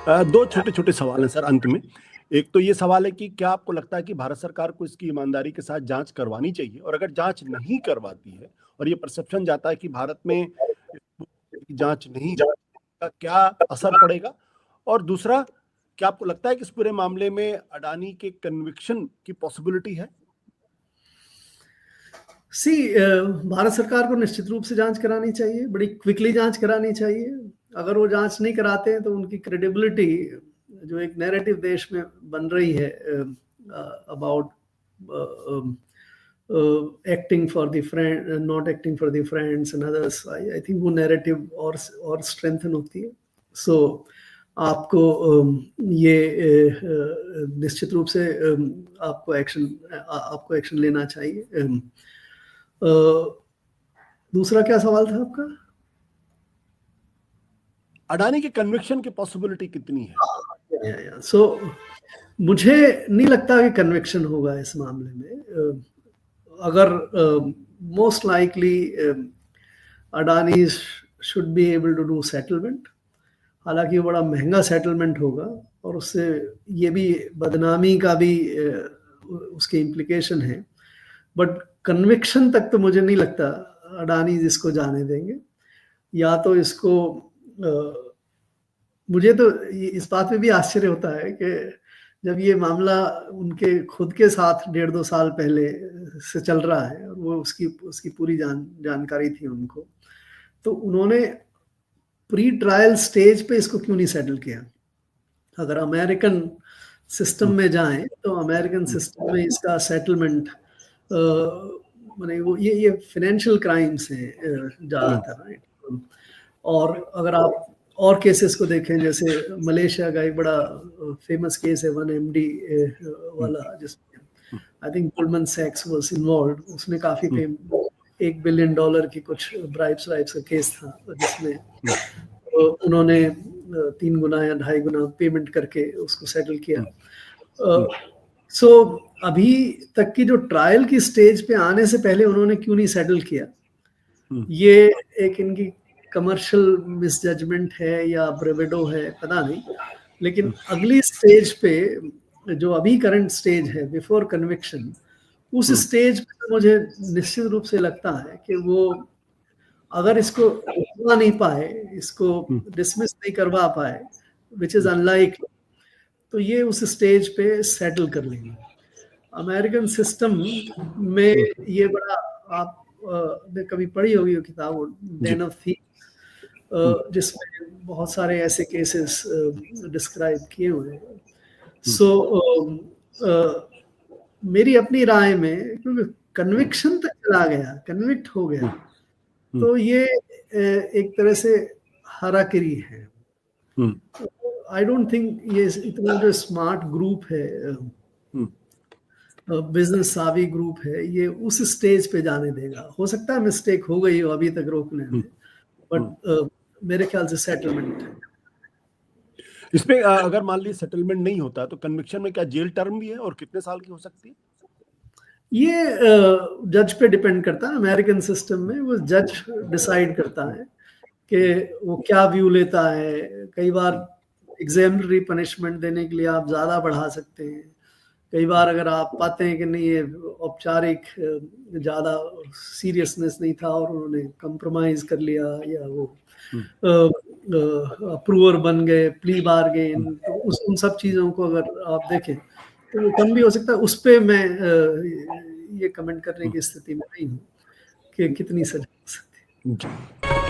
दो छोटे छोटे सवाल हैं सर अंत में। एक तो ये सवाल है कि क्या आपको लगता है कि भारत सरकार को इसकी ईमानदारी के साथ जांच करवानी चाहिए, और अगर जांच नहीं करवाती है और ये परसेप्शन जाता है कि भारत में जांच नहीं का क्या असर पड़ेगा, और दूसरा, क्या आपको लगता है कि इस पूरे मामले में अडानी के कन्विक्शन की पॉसिबिलिटी है? भारत सरकार को निश्चित रूप से जांच करानी चाहिए, बड़ी क्विकली जांच करानी चाहिए। अगर वो जांच नहीं कराते हैं तो उनकी क्रेडिबिलिटी, जो एक नैरेटिव देश में बन रही है about acting for the friend, not acting for the friends and others, I think वो नैरेटिव और स्ट्रेंथन होती है। सो आपको ये निश्चित रूप से आपको एक्शन लेना चाहिए। दूसरा क्या सवाल था आपका? अडानी के कन्विक्शन की पॉसिबिलिटी कितनी है? मुझे नहीं लगता कि कन्विक्शन होगा इस मामले में। अगर most likely Adani should be able to do settlement, हालांकि वो बड़ा महंगा सेटलमेंट होगा और उससे ये भी बदनामी का भी उसके इम्प्लीकेशन है, बट कन्विक्शन तक तो मुझे नहीं लगता अडानी इसको जाने देंगे। या तो इसको मुझे तो इस बात में भी आश्चर्य होता है कि जब ये मामला उनके खुद के साथ 1.5-2 साल पहले से चल रहा है और वो उसकी पूरी जानकारी थी उनको, तो उन्होंने प्री ट्रायल स्टेज पे इसको क्यों नहीं सेटल किया? अगर अमेरिकन सिस्टम में जाएं तो अमेरिकन सिस्टम में इसका सेटलमेंट माने वो ये फाइनेंशियल क्राइम्स हैं ज़्यादातर, राइट। और अगर आप और केसेस को देखें, जैसे मलेशिया का एक बड़ा फेमस केस है 1MD वाला, जिसमें आई थिंक गोल्डमैन सैक्स वाज इन्वॉल्व्ड। उसमें काफ़ी $1 बिलियन की कुछ ब्राइब्स का केस था, जिसमें उन्होंने 3 गुना या 2.5 गुना पेमेंट करके उसको सेटल किया। अभी तक की जो ट्रायल की स्टेज पे आने से पहले उन्होंने क्यों नहीं सेटल किया? ये एक इनकी कमर्शियल मिसजजमेंट है या ब्रेवेडो है, पता नहीं। लेकिन अगली स्टेज पे, जो अभी करंट स्टेज है बिफोर कन्विक्शन, उस स्टेज पे तो मुझे निश्चित रूप से लगता है कि वो अगर इसको रोकवा नहीं पाए, इसको डिसमिस नहीं करवा पाए, विच इज अनलाइकली, तो ये उस स्टेज पे सेटल कर लेंगे। अमेरिकन सिस्टम में ये बड़ा, आप ने कभी पढ़ी होगी वो किताब डेन ऑफ थीव्स, जिसमें बहुत सारे ऐसे केसेस डिस्क्राइब किए हुए हैं। मेरी अपनी राय में, क्योंकि कन्विक्शन तक चला गया, कन्विक्ट हो गया, तो ये एक तरह से हराकिरी है। आई डोंट थिंक ये इतना जो स्मार्ट ग्रुप है, बिजनेस सावी ग्रुप है, ये उस स्टेज पे जाने देगा। हो सकता है मिस्टेक हो गई हो अभी तक रोकने में, बट मेरे ख्याल से सेटलमेंट है। इसमें अगर मान लीजिए सेटलमेंट नहीं होता तो कन्विक्शन में क्या जेल टर्म भी है, और कितने साल की हो सकती है? ये जज पे डिपेंड करता है। अमेरिकन सिस्टम में वो जज डिसाइड करता है कि वो क्या व्यू लेता है। कई बार एग्जाम्पलरी पनिशमेंट देने के लिए आप ज़्यादा बढ़ा सकते हैं। कई बार अगर आप पाते हैं कि नहीं, ये औपचारिक ज़्यादा सीरियसनेस नहीं था और उन्होंने कंप्रोमाइज़ कर लिया, या वो अप्रूवर बन गए, प्ली बारगेन, तो उन सब चीज़ों को अगर आप देखें तो कम भी हो सकता है। उस पर मैं ये कमेंट करने की स्थिति में नहीं हूँ कि कितनी सजा हो सकती है।